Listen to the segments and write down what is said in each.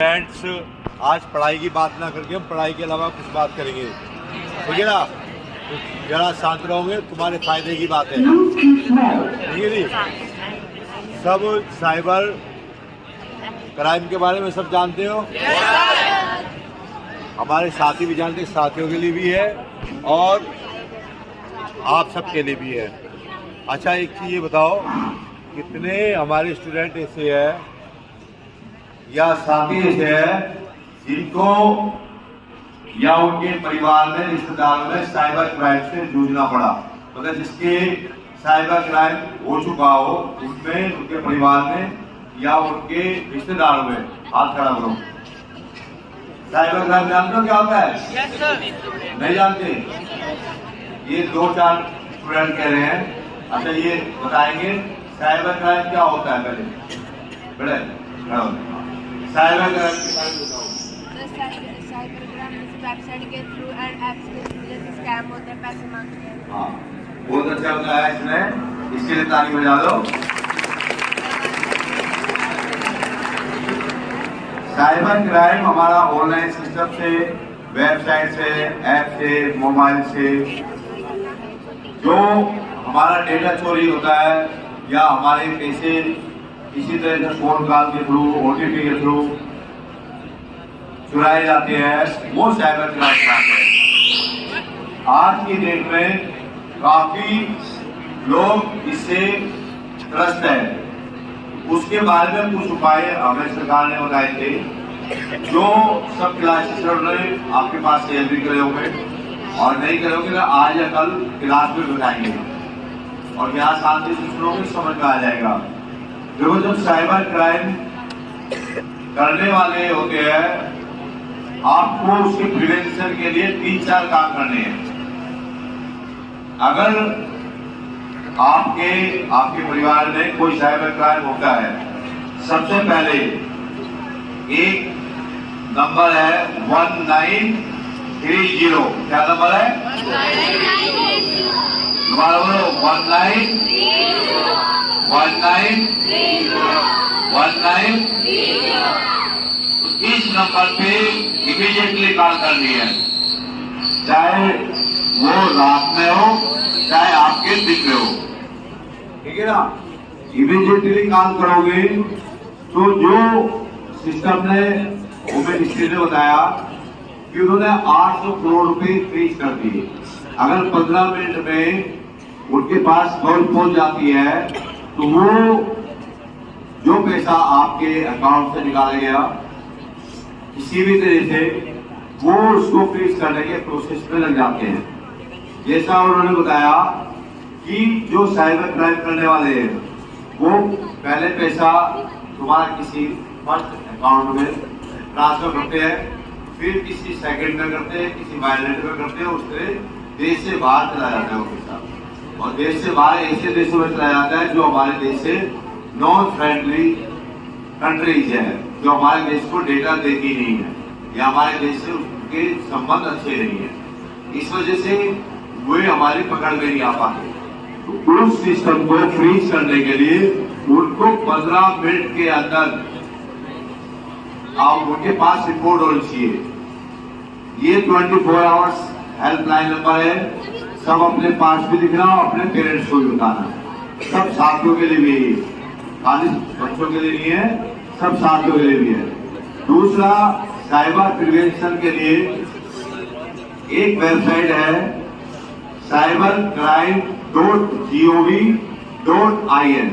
Friends, आज पढ़ाई की बात ना करके हम पढ़ाई के अलावा कुछ बात करेंगे, ठीक है ना। तो जरा शांत रहोगे, तुम्हारे फायदे की बात है, ठीक है जी। सब साइबर क्राइम के बारे में सब जानते हो, हमारे साथी भी जानते हैं, साथियों के लिए भी है और आप सबके लिए भी है। अच्छा, एक चीज़ ये बताओ, कितने हमारे स्टूडेंट ऐसे हैं या साथी ऐसे हैं जिनको या उनके परिवार में, रिश्तेदार में साइबर क्राइम से जूझना पड़ा, मतलब जिसके साइबर क्राइम हो चुका हो, उसमें उनके परिवार में या उनके रिश्तेदारों में हाथ खड़ा करो। साइबर क्राइम जानते हो क्या होता है? yes, sir. नहीं जानते? ये 2-4 स्टूडेंट कह रहे हैं। अच्छा, ये बताएंगे साइबर क्राइम क्या होता है। पहले बड़े साइबर क्राइम के बारे में बताओ। साइबर क्राइम वेबसाइट के थ्रू एंड ऐप्स के थ्रू जैसे स्कैम होते हैं, पैसे मांगते हैं। हाँ, बहुत अच्छा बताया इसने, इसके लिए ताली बजा दो। साइबर क्राइम हमारा ऑनलाइन सिस्टम से, वेबसाइट से, ऐप से, मोबाइल से जो हमारा डेटा चोरी होता है या हमारे पैसे किसी तरह से फोन कॉल के थ्रू, ओटीपी के थ्रू चुराए जाते हैं, वो साइबर क्राइम है। आज की डेट में काफी लोग इससे त्रस्त है। उसके बारे में कुछ उपाय हमें सरकार ने बताए थे, जो सब क्लासेस आपके पास शेयर भी करे होंगे और नहीं करे होंगे तो आज या कल क्लास में बताएंगे और यहाँ शांति से सुनोगे, समझ में आ जाएगा। देखो, जब साइबर क्राइम करने वाले होते हैं, आपको उसके प्रिवेंशन के लिए 3-4 काम करने हैं। अगर आपके परिवार में कोई साइबर क्राइम होता है, सबसे पहले एक नंबर है 1930। क्या नंबर है? 1930। 1930। इस नंबर पे इमीडिएटली कॉल करनी है, चाहे वो रात में हो चाहे आपके दिन में हो, ठीक है ना। इमीडिएटली कॉल करोगे तो जो सिस्टम ने होम मिनिस्ट्री ने बताया कि उन्होंने 800 करोड़ रुपए फ्रीज कर दिए। अगर 15 मिनट में उनके पास कॉल पहुंच जाती है तो वो जो पैसा आपके अकाउंट से निकाला गया किसी भी तरह से, वो उसको फ्रीज करने के प्रोसेस में लग जाते हैं। जैसा उन्होंने बताया कि जो साइबर क्राइम करने वाले हैं वो पहले पैसा तुम्हारा किसी फर्स्ट अकाउंट में ट्रांसफर करते हैं, फिर किसी सेकंड में करते हैं, किसी माइनर में करते हैं, उस तरह देश से बाहर चला जाता है वो पैसा। और देश से बाहर ऐसे देशों में चला जाता है जो हमारे देश से नॉन फ्रेंडली कंट्रीज है, जो हमारे देश को डेटा देती नहीं है या हमारे देश से उनके संबंध अच्छे नहीं है। इस वजह से वे हमारी पकड़ में नहीं आ पाते। तो उस सिस्टम को फ्रीज करने के लिए उनको 15 मिनट के अंदर आप उनके पास रिपोर्ट होनी चाहिए। ये 24 आवर्स हेल्पलाइन नंबर है। सब अपने पास भी लिखना और अपने पेरेंट्स को भी बताना। सब साथियों के लिए भी है, खाली बच्चों के लिए नहीं है, सब साथियों के लिए भी है। दूसरा, साइबर प्रिवेंशन के लिए एक वेबसाइट है cybercrime.gov.in।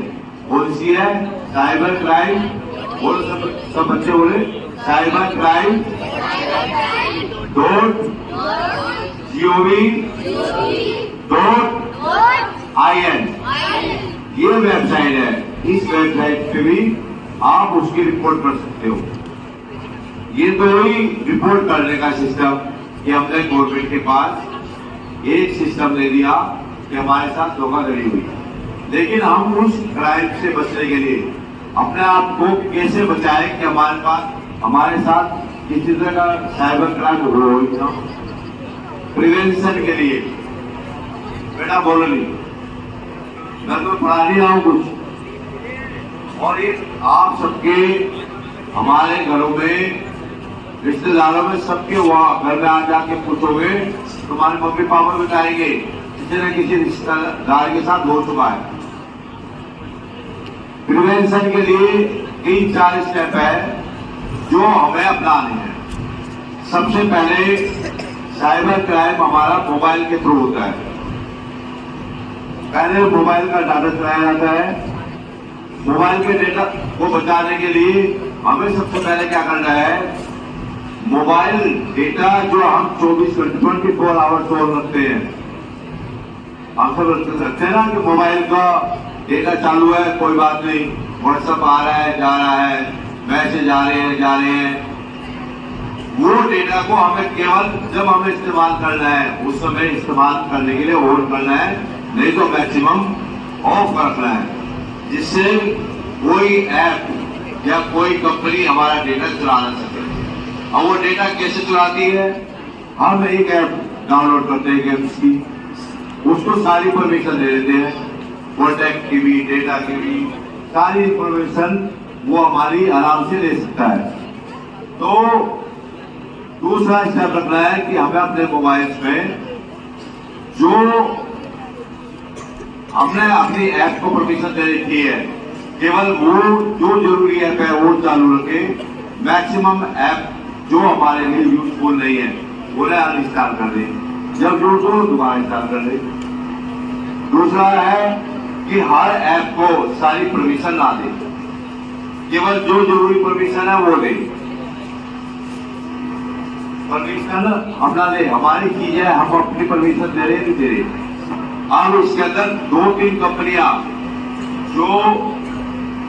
कौन सी है? साइबर क्राइम, बोलो सब बच्चे बोले, cybercrime.gov.in। ये वेबसाइट है। इस वेबसाइट पे भी आप उसकी रिपोर्ट कर सकते हो। ये तो ही रिपोर्ट करने का सिस्टम कि हमने गवर्नमेंट के पास एक सिस्टम दे दिया कि हमारे साथ धोखाधड़ी हुई, लेकिन हम उस क्राइम से बचने के लिए अपने आप को कैसे बचाएं कि हमारे साथ किसी तरह का साइबर क्राइम हो। प्रिवेंशन के लिए बेटा बोलो नहीं, मैं तो पढ़ा नहीं रहा हूँ कुछ, और ये आप सबके हमारे घरों में, रिश्तेदारों में, सबके वहां घर में आ जाके पूछोगे, तुम्हारे मम्मी पापा बताएंगे किसी न किसी रिश्तेदार के साथ हो चुका है। प्रिवेंशन के लिए 3-4 स्टेप है जो हमें अपनाने हैं। सबसे पहले साइबर क्राइम हमारा मोबाइल के थ्रू होता है। पहले मोबाइल का डाटा चलाया जाता है। मोबाइल के डेटा को बचाने के लिए हमें सबसे पहले क्या करना है, मोबाइल डेटा जो हम 24 आवर स्टोर रखते हैं, हम सब रखते हैं ना कि मोबाइल का डेटा चालू है, कोई बात नहीं, व्हाट्सएप आ रहा है, जा रहा है, मैसेज आ रहे हैं। वो डेटा को हमें केवल जब हमें इस्तेमाल करना है उस समय इस्तेमाल करने के लिए ऑन करना है, नहीं तो मैक्सिमम ऑफ रखना है, जिससे कोई ऐप या कोई कंपनी हमारा डेटा चुरा ना सके। और वो डेटा कैसे चुराती है, हम एक ऐप डाउनलोड करते हैं गेम्स की, उसको सारी परमिशन दे देते हैं, कॉन्टैक्ट की भी, डेटा की भी, सारी इंफॉर्मेशन वो हमारी आराम से ले सकता है। तो दूसरा स्टेप रखना है कि हमें अपने मोबाइल में जो हमने अपनी ऐप को परमिशन दे रखी है, केवल वो जो जरूरी ऐप है वो चालू रखे। मैक्सिमम ऐप जो हमारे लिए यूजफुल नहीं है उन्हें अनइंस्टॉल कर दें, जब जो दोबारा इंस्टॉल कर दें। दूसरा है कि हर ऐप को सारी परमिशन ना दें, केवल जो जरूरी परमिशन है वो दें। परमिशन हम ना दे, हमारी चीज है, हम अपनी परमिशन दे रहे नहीं दे रहे। अब उसके अंदर 2-3 कंपनियां जो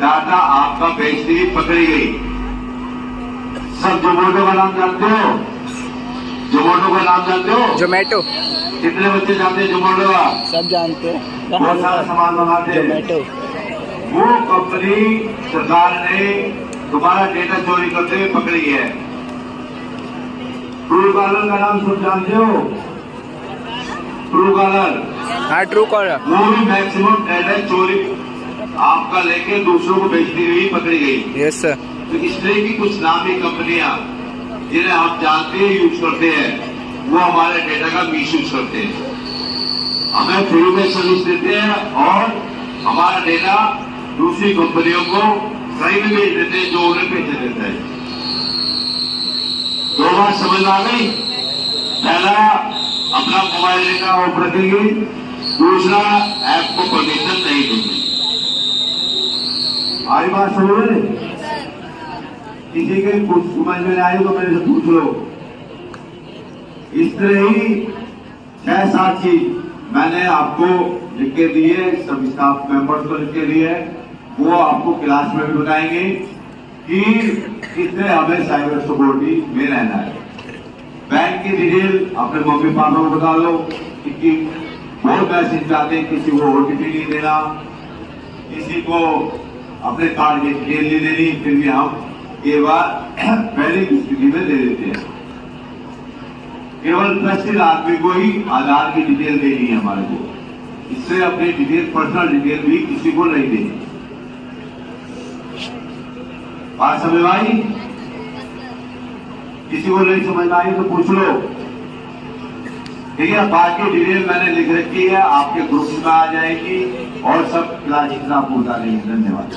डाटा आपका बेचती हुई पकड़ी गई। सब जोमेटो का नाम जानते हो? जोमेटो का नाम जानते हो? जोमेटो। कितने बच्चे जानते हैं जोमेटो का? सब जानते हैं, बहुत सारा सामान मंगाते हैं जोमेटो। वो कंपनी सरकार ने तुम्हारा डेटा चोरी करते हुए पकड़ी है। ट्रू कॉलर का नाम सब जानते हो? ट्रू कॉलर, हाँ ट्रू कॉलर, वो भी मैक्सिमम डेटा चोरी आपका लेके दूसरों को बेचती हुई पकड़ी गई। Yes sir. तो इस तरह की कुछ नामी कंपनियां जिन्हें हम जानते हैं, यूज करते हैं, वो हमारे डेटा का मिस यूज करते हैं, हमें फ्री में सर्विस देते हैं और हमारा डेटा दूसरी कंपनियों को सही में भेज देते हैं जो उन्हें भेज देता है। दो बात समझ आ गई? पहला, अपना मोबाइल डेटा ऑफ रखेंगे, दूसरा ऐप को परमिशन नहीं देंगे। आई बात समझ रहे? किसी के कुछ समझ में आए तो मेरे से पूछ लो। इस तरह ही 6-7 चीज मैंने आपको लिख के दिए, सब स्टाफ मेंबर्स को लिख के दिए, वो आपको क्लास में भी बताएंगे कि कितने हमें साइबर सिक्योरिटी में रहना है। बैंक की डिटेल अपने मम्मी पापा को बता लो कि बहुत मैसेज जाते हैं, किसी को ओटीपी नहीं देना, किसी को अपने कार्ड की डिटेल नहीं देनी, फिर भी हम एक बार पहले की स्थिति में दे देते हैं। केवल ट्रस्टेड आदमी को ही आधार की डिटेल देनी है हमारे को, इससे अपनी डिटेल, पर्सनल डिटेल भी किसी को नहीं देनी। बात समझ आई? किसी को नहीं समझ आई तो पूछ लो, ठीक है? बाकी डिटेल मैंने लिख रखी है, आपके ग्रुप में आ जाएगी और सब क्लास आपको बता देंगे। धन्यवाद।